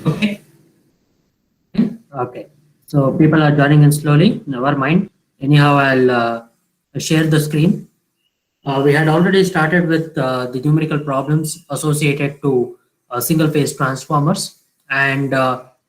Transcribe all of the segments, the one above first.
Okay. Okay. So people are joining in slowly. Never mind. Anyhow, I'll share the screen. We had already started with the numerical problems associated to single phase transformers, and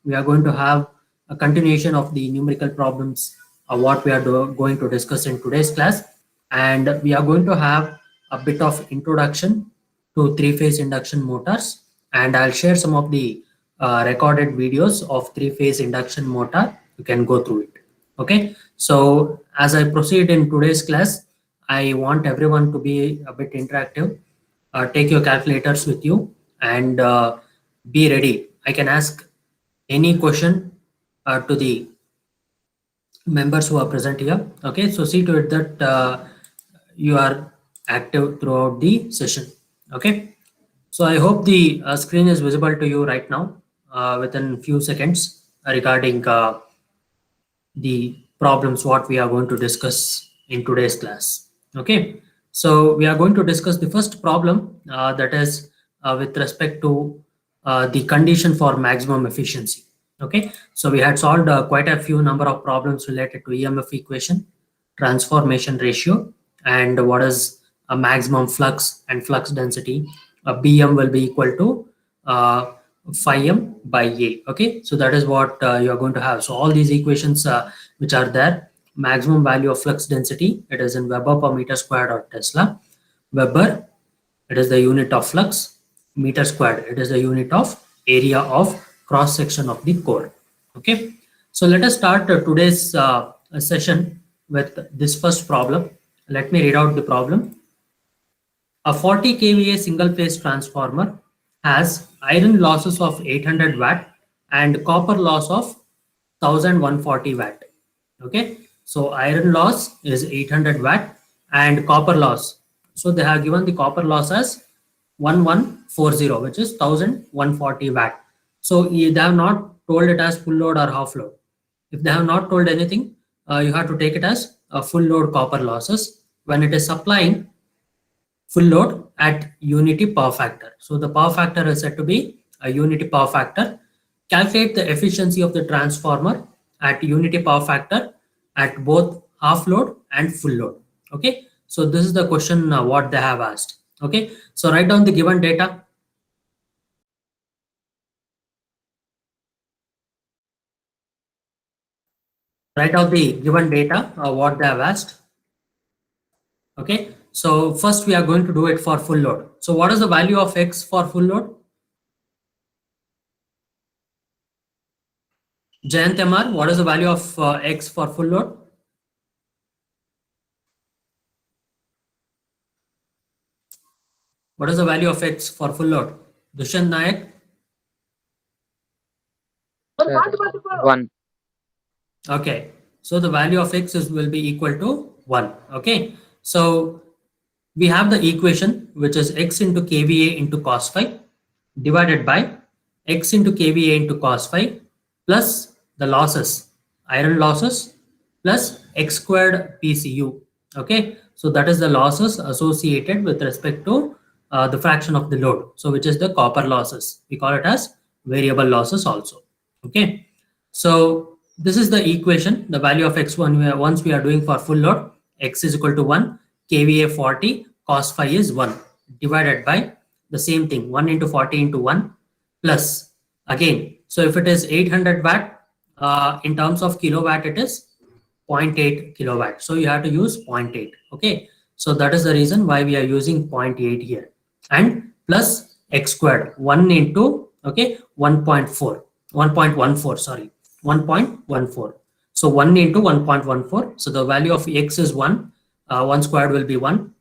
we are going to have a continuation of the numerical problems what we are going to discuss in today's class. And we are going to have a bit of introduction to three phase induction motors, and I'll share some of the recorded videos of three phase induction motor. You can go through it. Okay, so as I proceed in today's class, I want everyone to be a bit interactive. Take your calculators with you and be ready. I can ask any question to the members who are present here. Okay, so see to it that you are active throughout the session. Okay, so I hope the screen is visible to you right now within few seconds regarding the problems what we are going to discuss in today's class. Okay, so we are going to discuss the first problem that is with respect to the condition for maximum efficiency. Okay, so we had solved quite a few number of problems related to EMF equation, transformation ratio, and what is a maximum flux and flux density. BM will be equal to phi m by A. Okay, so that is what you are going to have. So all these equations which are there, maximum value of flux density, it is in Weber per meter squared or Tesla. Weber, it is the unit of flux. Meter squared, it is the unit of area of cross section of the core. Okay, so let us start today's session with this first problem. Let me read out the problem. A 40 kVA single phase transformer has iron losses of 800 watt and copper loss of 1140 watt. Okay, so iron loss is 800 watt and copper loss. So they have given the copper loss as 1140, which is 1140 watt. So they have not told it as full load or half load. If they have not told anything, you have to take it as a full load copper losses when it is supplying full load at unity power factor. So the power factor is said to be a unity power factor. Calculate the efficiency of the transformer at unity power factor at both half load and full load. Okay, so this is the question what they have asked. Okay, so write down the given data. Write out the given data what they have asked. Okay, so first we are going to do it for full load. So what is the value of X for full load? Jayant Amar, what is the value of X for full load? What is the value of X for full load? Dushyant Nayak? One. Okay. So the value of X will be equal to 1. Okay. So we have the equation which is X into kVA into cos phi divided by X into kVA into cos phi plus the losses, iron losses plus X squared PCU. Okay. So that is the losses associated with respect to the fraction of the load. So which is the copper losses. We call it as variable losses also. Okay. So this is the equation, the value of x1 once we are doing for full load, x is equal to 1, kVA 40, cos phi is 1 divided by the same thing 1 into 40 into 1 plus again. So if it is 800 watt in terms of kilowatt it is 0.8 kilowatt. So you have to use 0.8. Okay. So that is the reason why we are using 0.8 here and plus x squared 1 into okay 1.4 1.14 sorry 1.14. So 1 into 1.14. So the value of x is 1. 1 squared will be 1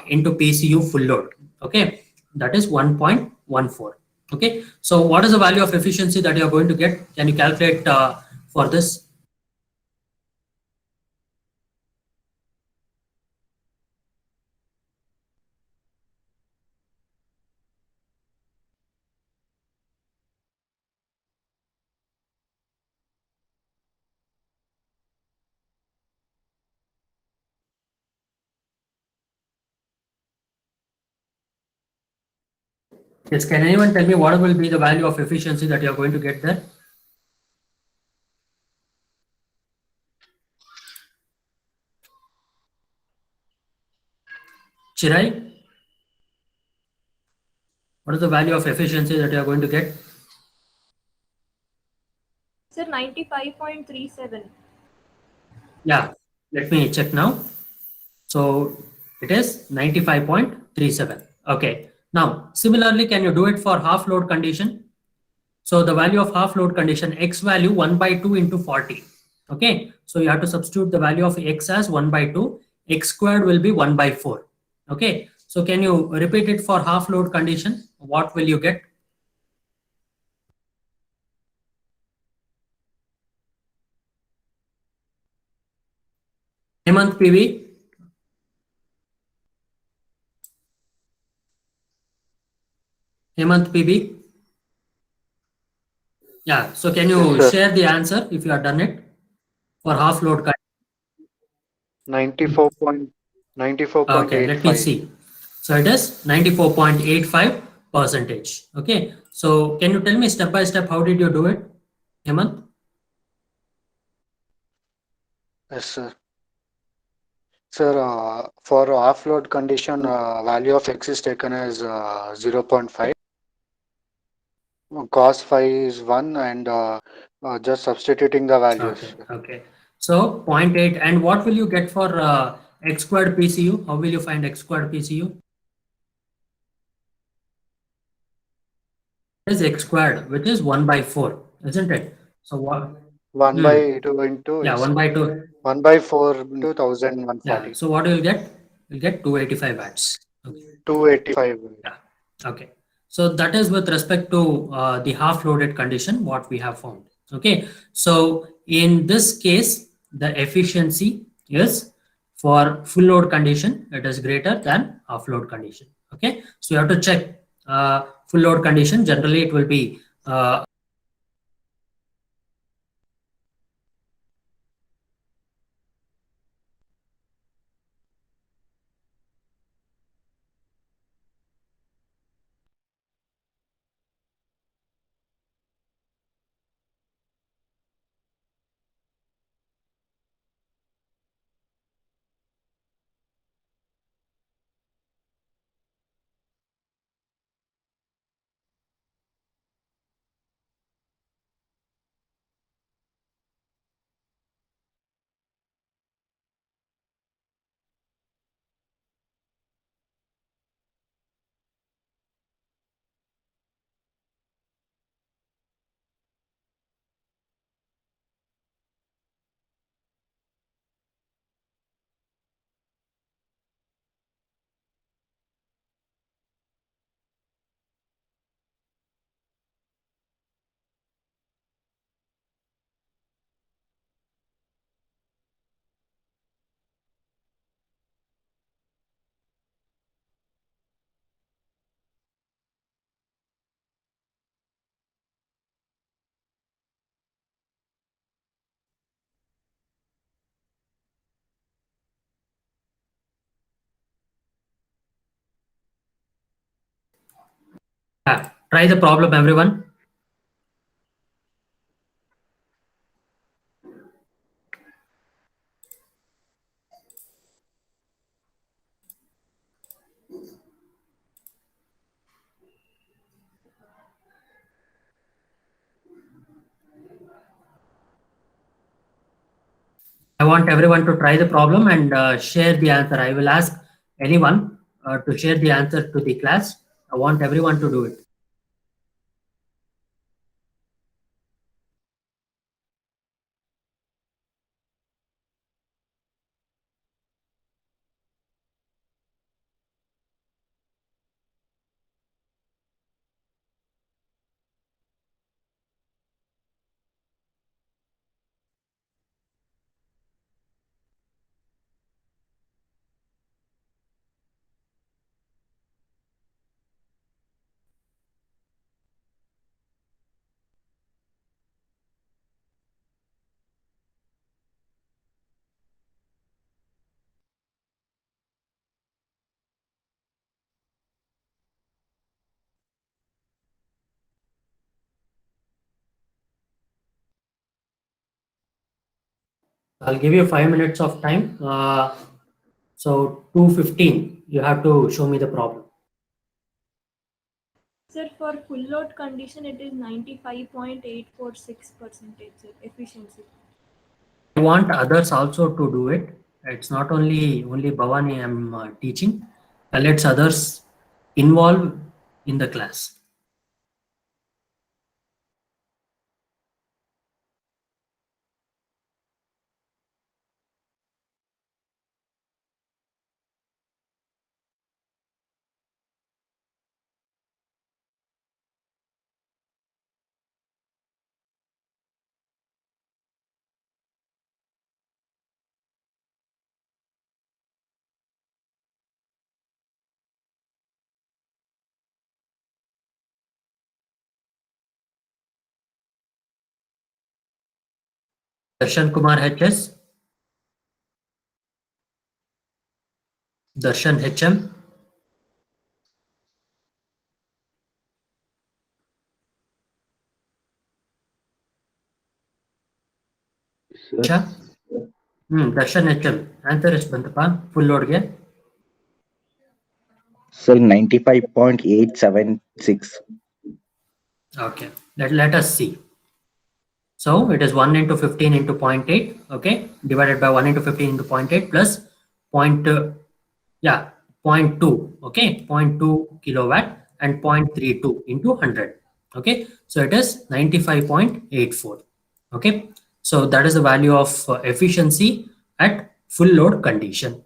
into PCU full load. Okay. That is 1.14. Okay. So what is the value of efficiency that you are going to get? Can you calculate for this? Yes, can anyone tell me what will be the value of efficiency that you are going to get there? Chirai, what is the value of efficiency that you are going to get? Sir, 95.37. Yeah, let me check now. So it is 95.37. Okay. Now, similarly, can you do it for half load condition? So the value of half load condition, x value 1 by 2 into 40. Okay. So you have to substitute the value of x as 1 by 2. X squared will be 1 by 4. Okay. So can you repeat it for half load condition? What will you get? Hemant PV? Hemant PV? Yeah. So can Yes, you sir. share the answer if you have done it for half load condition? 94.94.85. Okay, let me see. So it is 94.85 percentage. Okay. So can you tell me step by step how did you do it, Hemant? Yes, sir. Sir, for offload condition, value of X is taken as 0.5. Cos phi is 1 and just substituting the Okay. values. Okay. So 0.8. And what will you get for x squared PCU? How will you find x squared PCU? It is x squared, which is 1 by 4, isn't it? So what? 1 Hmm. by 2 into Yeah, x. 1 by 2. 1 by 4 into Yeah. 1140. So what you'll get? You'll get 285 watts. Okay. 285. Yeah. Okay. So that is with respect to the half loaded condition, what we have found. Okay. So in this case, the efficiency is for full load condition, it is greater than half load condition. Okay. So you have to check full load condition. Generally, it will be yeah, try the problem, everyone. I want everyone to try the problem and share the answer. I will ask anyone to share the answer to the class. I want everyone to do it. I'll give you 5 minutes of time. So 2:15, you have to show me the problem. Sir, for full load condition, it is 95.846% efficiency. I want others also to do it. It's not only Bhavani I'm teaching. Let's others involve in the class. Darshan Kumar HS, Darshan HM, Sha? Darshan HM. Answer is Bantapa. Full load ge. Sir, 95.876. Okay. Let us see. So it is 1 into 15 into 0.8. Okay. Divided by 1 into 15 into 0.8 plus point. Yeah, 0.2. Okay. 0.2 kilowatt and 0.32 into 100. Okay. So it is 95.84. Okay. So that is the value of efficiency at full load condition.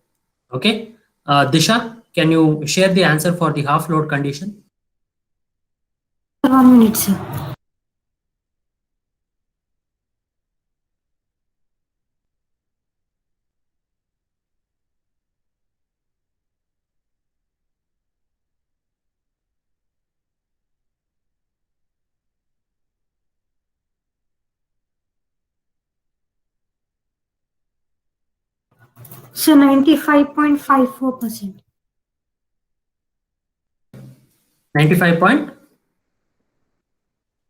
Okay. Disha, can you share the answer for the half load condition? 1 minute, sir. So 95.54%. 95 point?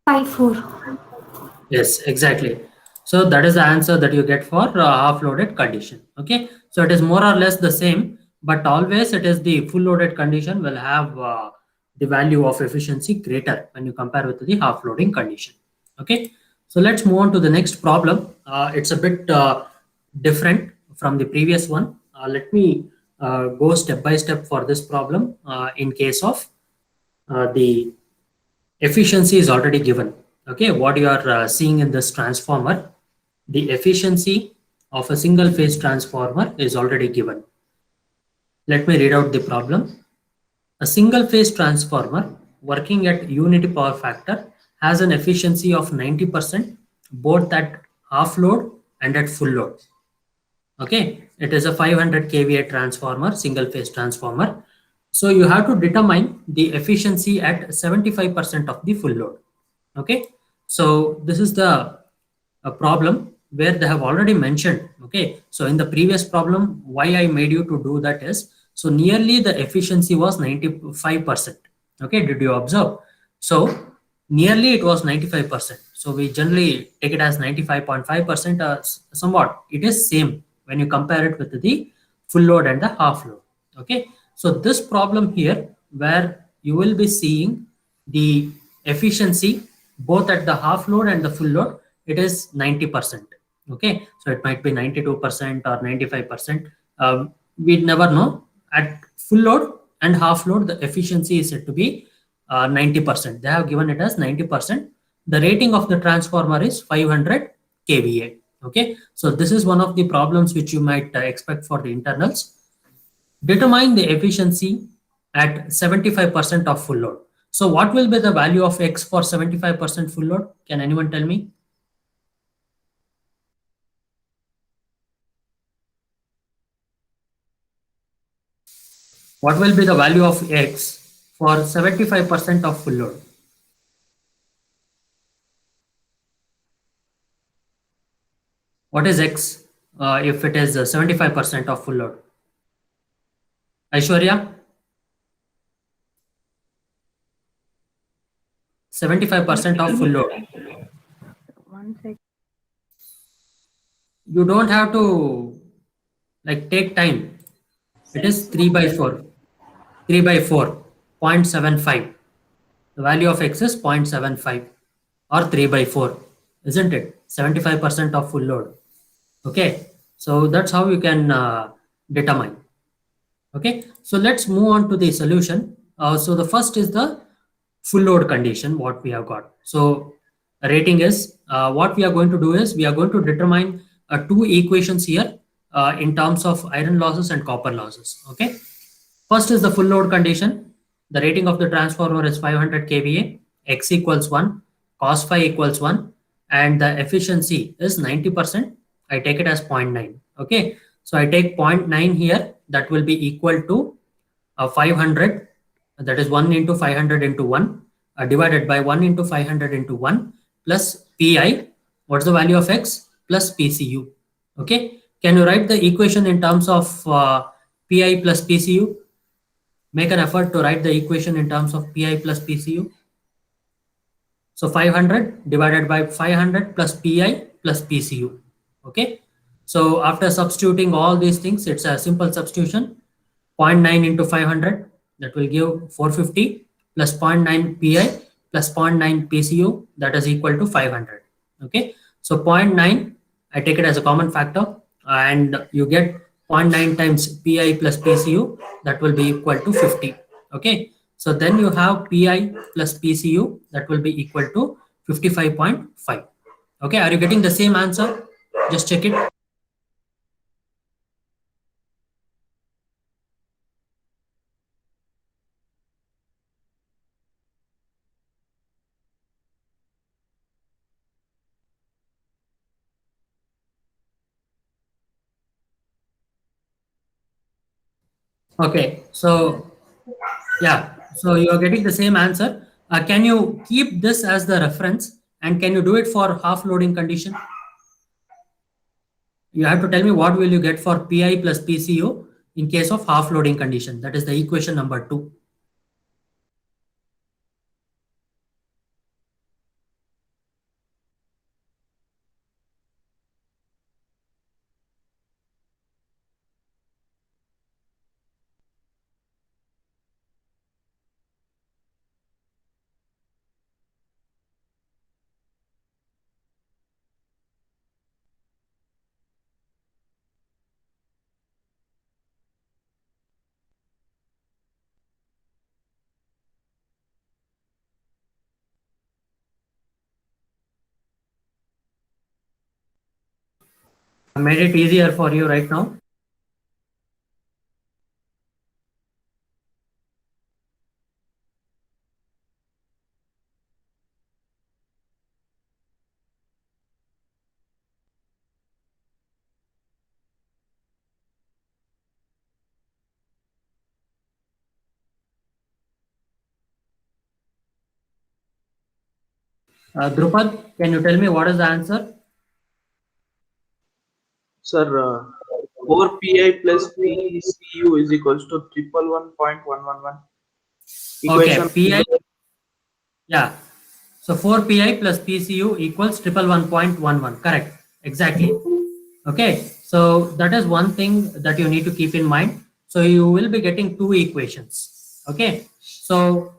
54. Yes, exactly. So that is the answer that you get for half loaded condition. Okay. So it is more or less the same, but always it is the full loaded condition will have the value of efficiency greater when you compare with the half loading condition. Okay. So let's move on to the next problem. It's a bit different from the previous one. Let me go step by step for this problem in case of the efficiency is already given. Okay, what you are seeing in this transformer, the efficiency of a single phase transformer is already given. Let me read out the problem. A single phase transformer working at unity power factor has an efficiency of 90% both at half load and at full load. Okay, it is a 500 kVA transformer, single phase transformer. So you have to determine the efficiency at 75% of the full load. Okay, so this is the a problem where they have already mentioned. Okay, so in the previous problem, why I made you to do that is, so nearly the efficiency was 95%. Okay, did you observe? So nearly it was 95%. So we generally take it as 95.5%. Somewhat it is same when you compare it with the full load and the half load. Okay, so this problem here where you will be seeing the efficiency both at the half load and the full load, it is 90%. Okay, so it might be 92% or 95%. We never know. At full load and half load, the efficiency is said to be 90%. They have given it as 90%. The rating of the transformer is 500 kVA. Okay, so this is one of the problems which you might expect for the internals. Determine the efficiency at 75% of full load. So what will be the value of X for 75% full load? Can anyone tell me? What will be the value of X for 75% of full load? What is X if it is 75% of full load? Aishwarya? 75% of full load. 1 second. you don't have to like take time. It is 3 by 4. 3 by 4, 0.75. The value of x is 0.75 or 3 by 4, isn't it? 75% of full load. Okay, so that's how you can determine. Okay, so let's move on to the solution. So the first is the full load condition, what we have got. So rating is, what we are going to do is we are going to determine two equations here in terms of iron losses and copper losses. Okay, first is the full load condition. The rating of the transformer is 500 kVA, x equals 1, cos phi equals 1, and the efficiency is 90%. I take it as 0.9. Okay, so I take 0.9 here, that will be equal to 500, that is 1 into 500 into 1, divided by 1 into 500 into 1 plus pi. What's the value of x? Plus PCU. Okay, can you write the equation in terms of pi plus PCU? Make an effort to write the equation in terms of pi plus PCU. So 500 divided by 500 plus pi plus PCU. Okay, so after substituting all these things, it's a simple substitution. 0.9 into 500, that will give 450 plus 0.9 pi plus 0.9 PCU, that is equal to 500. Okay, so 0.9, I take it as a common factor, and you get 0.9 times pi plus PCU, that will be equal to 50. Okay, so then you have pi plus PCU, that will be equal to 55.5. Okay, are you getting the same answer? Just check it. Okay, so yeah, so you are getting the same answer. Can you keep this as the reference, and can you do it for half loading condition? You have to tell me what will you get for pi plus PCU in case of half loading condition. That is the equation number 2. I made it easier for you right now. Drupad, can you tell me what is the answer? Sir, 4 pi plus PCU is equals to 111.111. Okay, Equation. pi, yeah. So 4 pi plus PCU equals 111.11. Correct. Exactly. Okay. So that is one thing that you need to keep in mind. So you will be getting two equations. Okay. So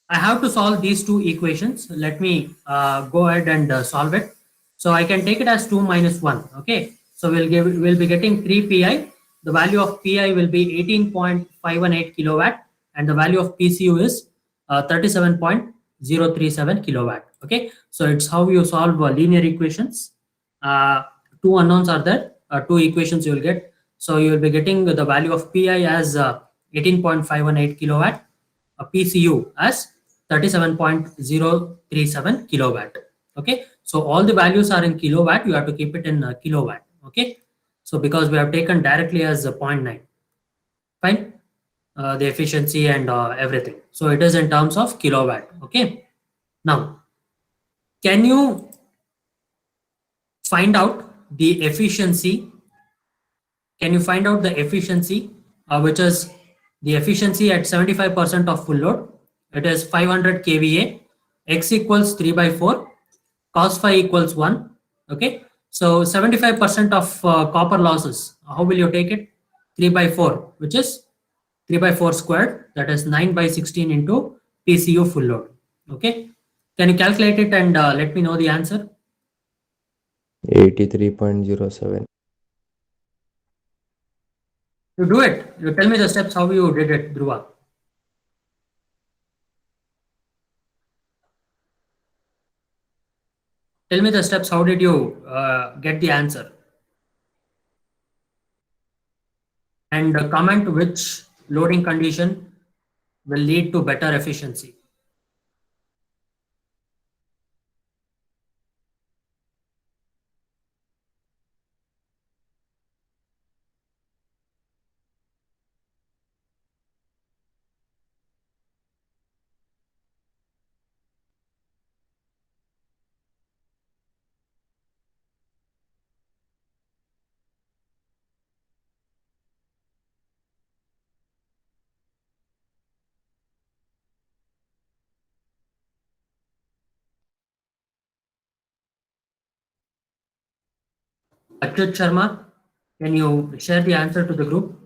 I have to solve these two equations. Let me go ahead and solve it. So I can take it as 2 minus 1. Okay. So we'll be getting 3 pi. The value of pi will be 18.518 kilowatt, and the value of PCU is 37.037 kilowatt. Okay. So it's how you solve linear equations. Two unknowns are there. Two equations you will get. So you will be getting the value of pi as 18.518 kilowatt, a PCU as 37.037 kilowatt. Okay, so all the values are in kilowatt, you have to keep it in kilowatt. Okay, so because we have taken directly as 0.9, fine, the efficiency and everything, so it is in terms of kilowatt. Okay, now can you find out the efficiency? Can you find out the efficiency, which is the efficiency at 75% of full load? It is 500 kVA, x equals 3 by 4, cos phi equals 1. Okay, So 75% of copper losses, how will you take it? 3 by 4, which is 3 by 4 squared, that is 9 by 16 into PCU full load. Okay. Can you calculate it and let me know the answer? 83.07. You do it. You tell me the steps how you did it, Dhruva. Tell me the steps. How did you get the answer? And comment which loading condition will lead to better efficiency. Achyut Sharma, can you share the answer to the group?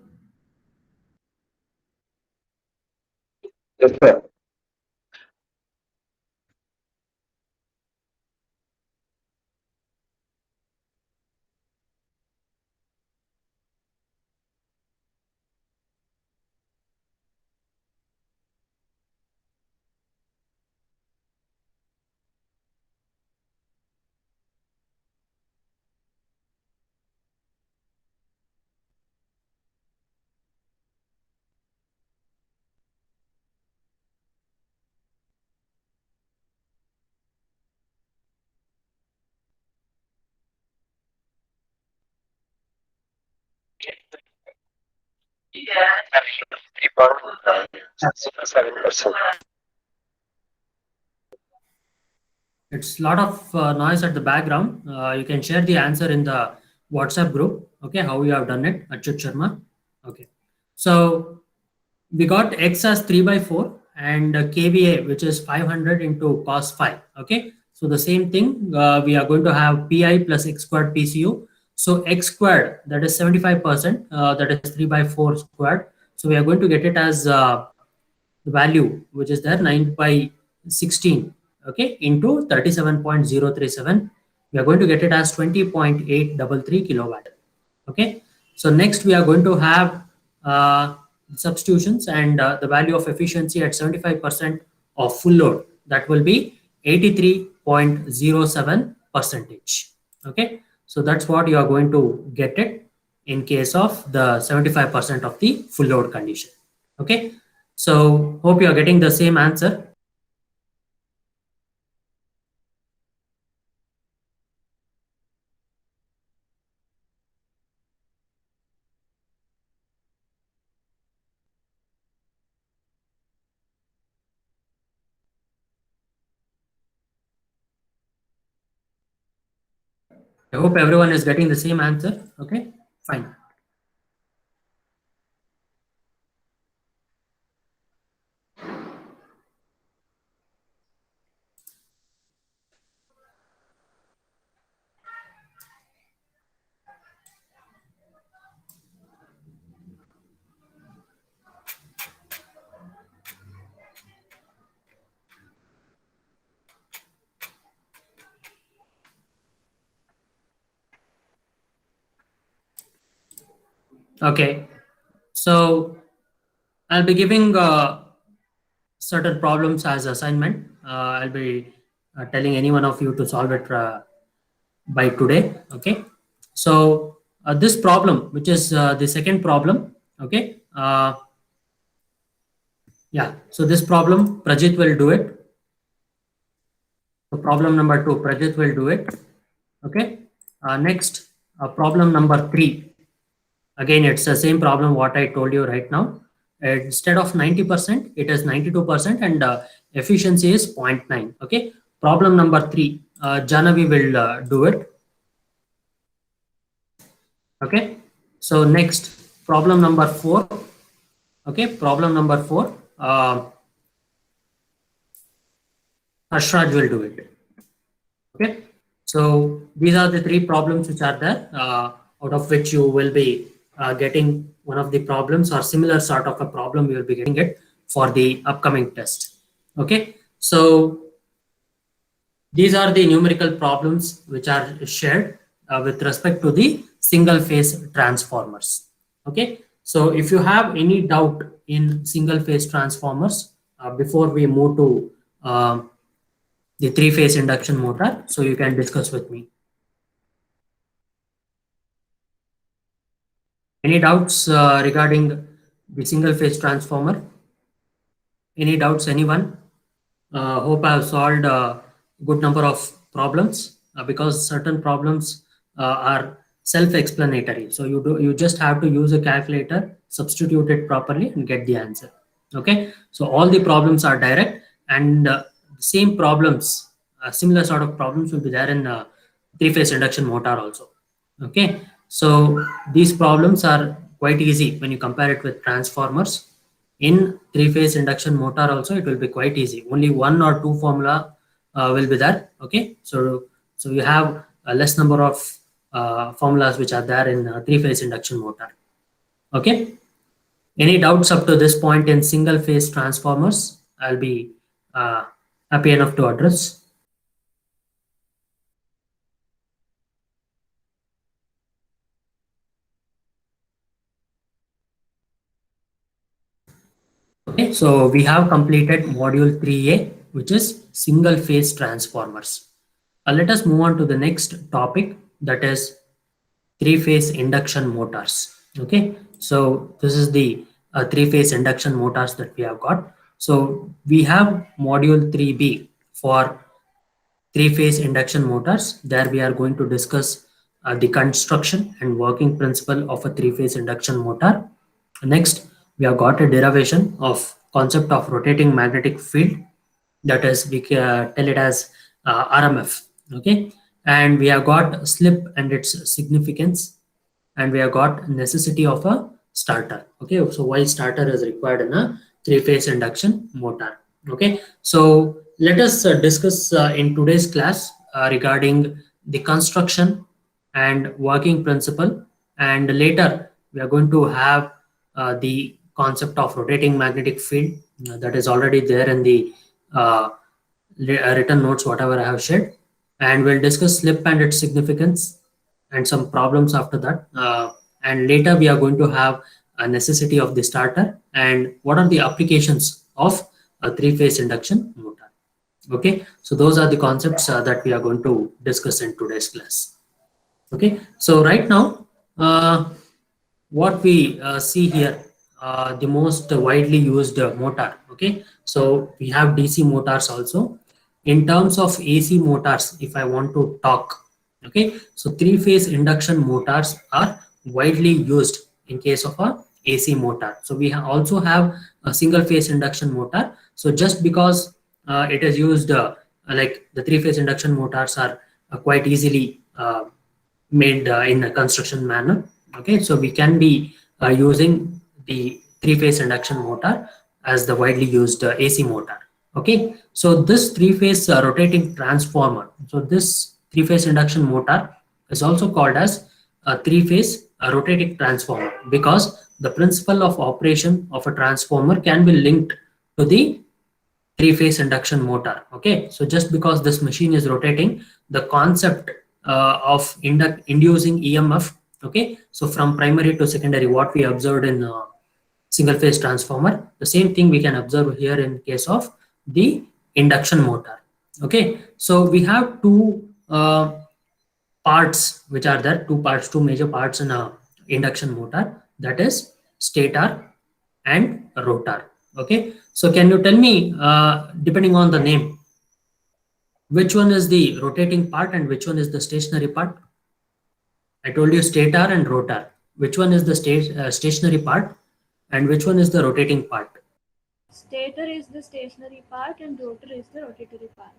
Yes, sir. It's a lot of noise at the background. You can share the answer in the WhatsApp group. Okay, how you have done it, Achyut Sharma. Okay, so we got x as 3 by 4 and kVA, which is 500 into cos phi. Okay, so the same thing, we are going to have pi plus x squared PCU. So x squared, that is 75%, that is 3 by 4 squared. So we are going to get it as the value which is there, 9 by 16, okay, into 37.037. We are going to get it as 20.833 kilowatt. Okay, so next we are going to have substitutions and the value of efficiency at 75% of full load, that will be 83.07 percentage. Okay, so that's what you are going to get it in case of the 75% of the full load condition. Okay, so hope you are getting the same answer. I hope everyone is getting the same answer. Okay, fine. Okay, so I'll be giving certain problems as assignment. I'll be telling any one of you to solve it by today. Okay, so this problem, which is the second problem. Okay, yeah. So this problem, Prajit will do it. So problem number 2, Prajit will do it. Okay. Next, problem number 3. Again, it's the same problem what I told you right now. Instead of 90%, it is 92% and efficiency is 0.9. Okay. Problem number 3, Janavi will do it. Okay. So next, problem number 4. Okay. Problem number 4, Ashraj will do it. Okay. So these are the three problems which are there, out of which you will be getting one of the problems or similar sort of a problem. You will be getting it for the upcoming test. Okay, so these are the numerical problems which are shared with respect to the single phase transformers. Okay, so if you have any doubt in single phase transformers before we move to the three phase induction motor, so you can discuss with me. Any doubts regarding the single phase transformer? Any doubts, anyone? Hope I have solved a good number of problems because certain problems are self-explanatory. So you just have to use a calculator, substitute it properly, and get the answer. Okay. So all the problems are direct, and same problems, similar sort of problems will be there in three-phase induction motor also. Okay. So these problems are quite easy when you compare it with transformers. In three-phase induction motor also, it will be quite easy. Only one or two formula will be there. Okay, so you have a less number of formulas which are there in three-phase induction motor. Okay, any doubts up to this point in single-phase transformers? I'll be happy enough to address. Okay, so we have completed module 3A, which is single phase transformers. Let us move on to the next topic, that is three phase induction motors. Okay, so this is the three phase induction motors that we have got. So we have module 3B for three phase induction motors. There we are going to discuss the construction and working principle of a three phase induction motor. Next, we have got a derivation of concept of rotating magnetic field, that is we can tell it as RMF. Okay, and we have got slip and its significance, and we have got necessity of a starter. Okay, so why starter is required in a three-phase induction motor. Okay, so let us discuss in today's class regarding the construction and working principle, and later we are going to have the concept of rotating magnetic field that is already there in the written notes whatever I have shared, and we'll discuss slip and its significance and some problems after that, and later we are going to have a necessity of the starter and what are the applications of a three-phase induction motor. Okay, so those are the concepts that we are going to discuss in today's class. Okay, so right now what we see here, the most widely used motor. Okay, so we have DC motors also. In terms of AC motors, if I want to talk, okay, so three-phase induction motors are widely used in case of a AC motor. So we also have a single-phase induction motor. So just because it is used like the three-phase induction motors are quite easily made in a construction manner. Okay, so we can be using the three-phase induction motor as the widely used AC motor. Okay, so this three-phase rotating transformer, so this three-phase induction motor is also called as a three-phase rotating transformer because the principle of operation of a transformer can be linked to the three-phase induction motor. Okay, so just because this machine is rotating, the concept of inducing EMF. Okay, so from primary to secondary, what we observed in single phase transformer, the same thing we can observe here in case of the induction motor. Okay, so we have two parts which are there, two major parts in a induction motor, that is stator and rotor. Okay, so can you tell me depending on the name, which one is the rotating part and which one is the stationary part? I told you stator and rotor. Which one is the stationary part and which one is the rotating part? Stator is the stationary part and rotor is the rotatory part.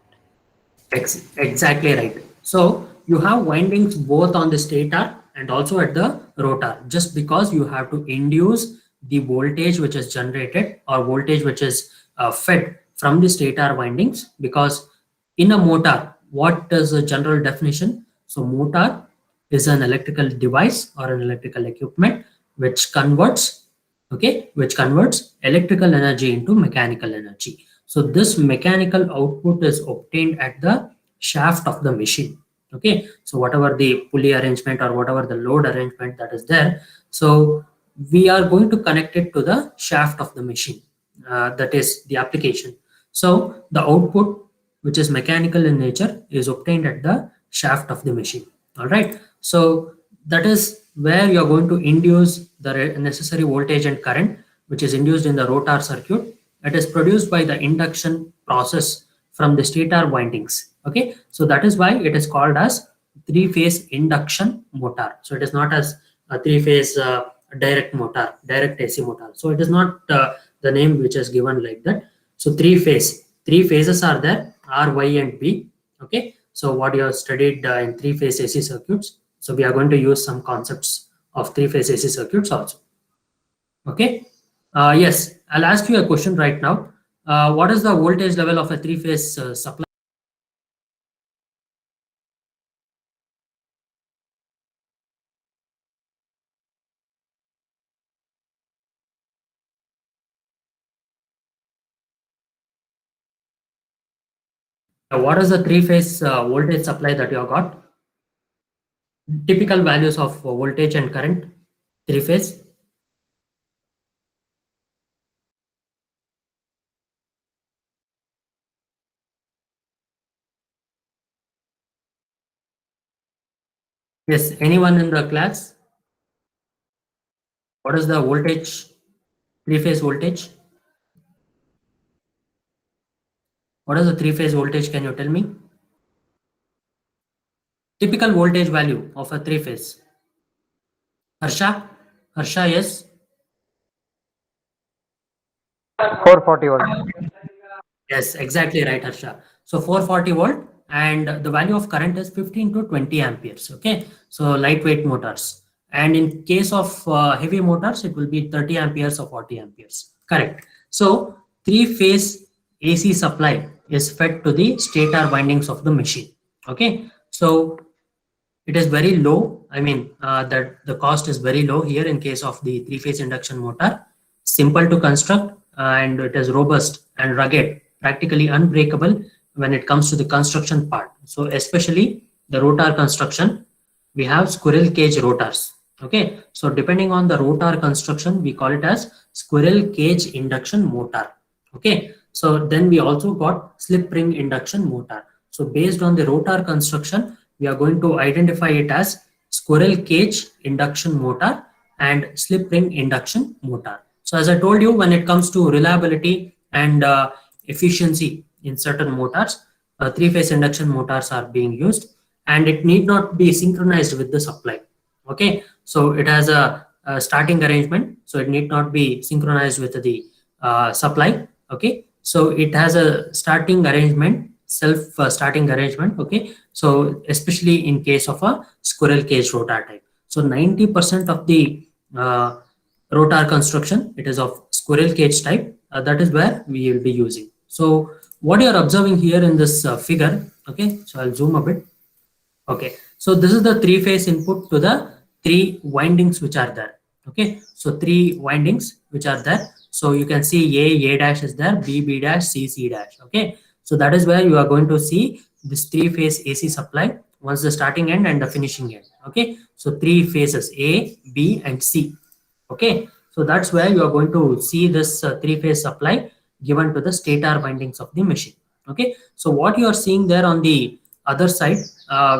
Exactly right. So you have windings both on the stator and also at the rotor, just because you have to induce the voltage which is generated or voltage which is fed from the stator windings, because in a motor, what is the general definition? So motor is an electrical device or an electrical equipment which converts, okay, which converts electrical energy into mechanical energy. So this mechanical output is obtained at the shaft of the machine. Okay, so whatever the pulley arrangement or whatever the load arrangement that is there, so we are going to connect it to the shaft of the machine. That is the application. So the output, which is mechanical in nature, is obtained at the shaft of the machine. All right. So that is where you are going to induce the necessary voltage and current, which is induced in the rotor circuit. It is produced by the induction process from the stator windings. Okay. So that is why it is called as three-phase induction motor. So it is not as a three-phase direct motor, direct AC motor. So it is not the name which is given like that. So three phases are there, R, Y, and B. Okay. So what you have studied in three-phase AC circuits. So we are going to use some concepts of three-phase AC circuits also. Okay. Yes, I'll ask you a question right now. What is the voltage level of a three-phase supply? What is the three-phase voltage supply that you have got? Typical values of voltage and current, three-phase. Yes, anyone in the class? What is the voltage, three-phase voltage? What is the three-phase voltage? Can you tell me? Typical voltage value of a three-phase. Harsha? Harsha, yes? 440 volt. Yes, exactly right, Harsha. So 440 volt and the value of current is 15 to 20 amperes. Okay, so lightweight motors. And in case of heavy motors, it will be 30 amperes or 40 amperes. Correct. So three-phase AC supply is fed to the stator windings of the machine. Okay, so it is very low. I mean, that the cost is very low here in case of the three-phase induction motor. Simple to construct and it is robust and rugged, practically unbreakable when it comes to the construction part. So especially the rotor construction, we have squirrel cage rotors. Okay, so depending on the rotor construction, we call it as squirrel cage induction motor. Okay, so then we also got slip ring induction motor. So based on the rotor construction, we are going to identify it as squirrel cage induction motor and slip ring induction motor. So as I told you, when it comes to reliability and efficiency in certain motors, three-phase induction motors are being used and it need not be synchronized with the supply. Okay, so it has a starting arrangement, so it need not be synchronized with the supply. Okay, so it has a starting arrangement, self starting arrangement. Okay, so especially in case of a squirrel cage rotor type, so 90% of the rotor construction, it is of squirrel cage type. That is where we will be using. So what you are observing here in this figure, okay, so I'll zoom a bit. Okay, so this is the three-phase input to the three windings which are there. Okay, so three windings which are there. So you can see A dash is there, B dash, C dash. Okay, so that is where you are going to see this three-phase AC supply, once the starting end and the finishing end. Okay, so three phases A, B, and C. Okay, so that's where you are going to see this three-phase supply given to the stator windings of the machine. Okay, so what you are seeing there on the other side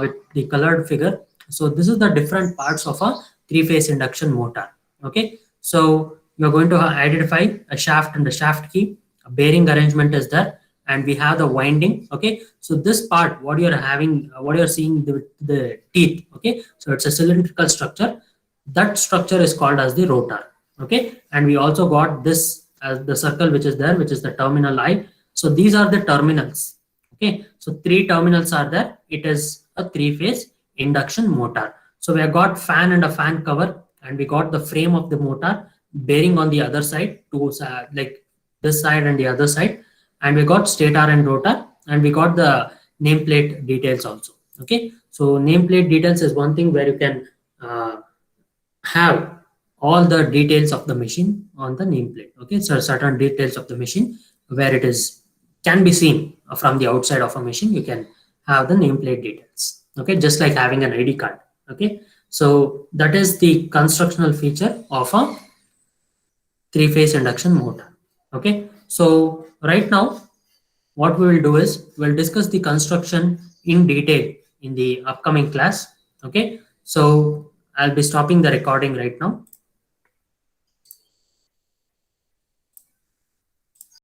with the colored figure, so this is the different parts of a three-phase induction motor. Okay, so you're going to identify a shaft and the shaft key, a bearing arrangement is there, and we have the winding. Okay, so this part, what you're having, what you're seeing, the teeth. Okay, so it's a cylindrical structure. That structure is called as the rotor. Okay, and we also got this as the circle which is there, which is the terminal I. So these are the terminals. Okay, so three terminals are there. It is a three-phase induction motor. So we have got fan and a fan cover, and we got the frame of the motor bearing on the other side, two like this side and the other side, and we got stator and rotor, and we got the nameplate details also. Okay, so nameplate details is one thing where you can have all the details of the machine on the nameplate. Okay, so certain details of the machine where it is can be seen from the outside of a machine, you can have the nameplate details. Okay, just like having an ID card. Okay, so that is the constructional feature of a three-phase induction motor. Okay, so right now what we will do is we'll discuss the construction in detail in the upcoming class. Okay, so I'll be stopping the recording right now.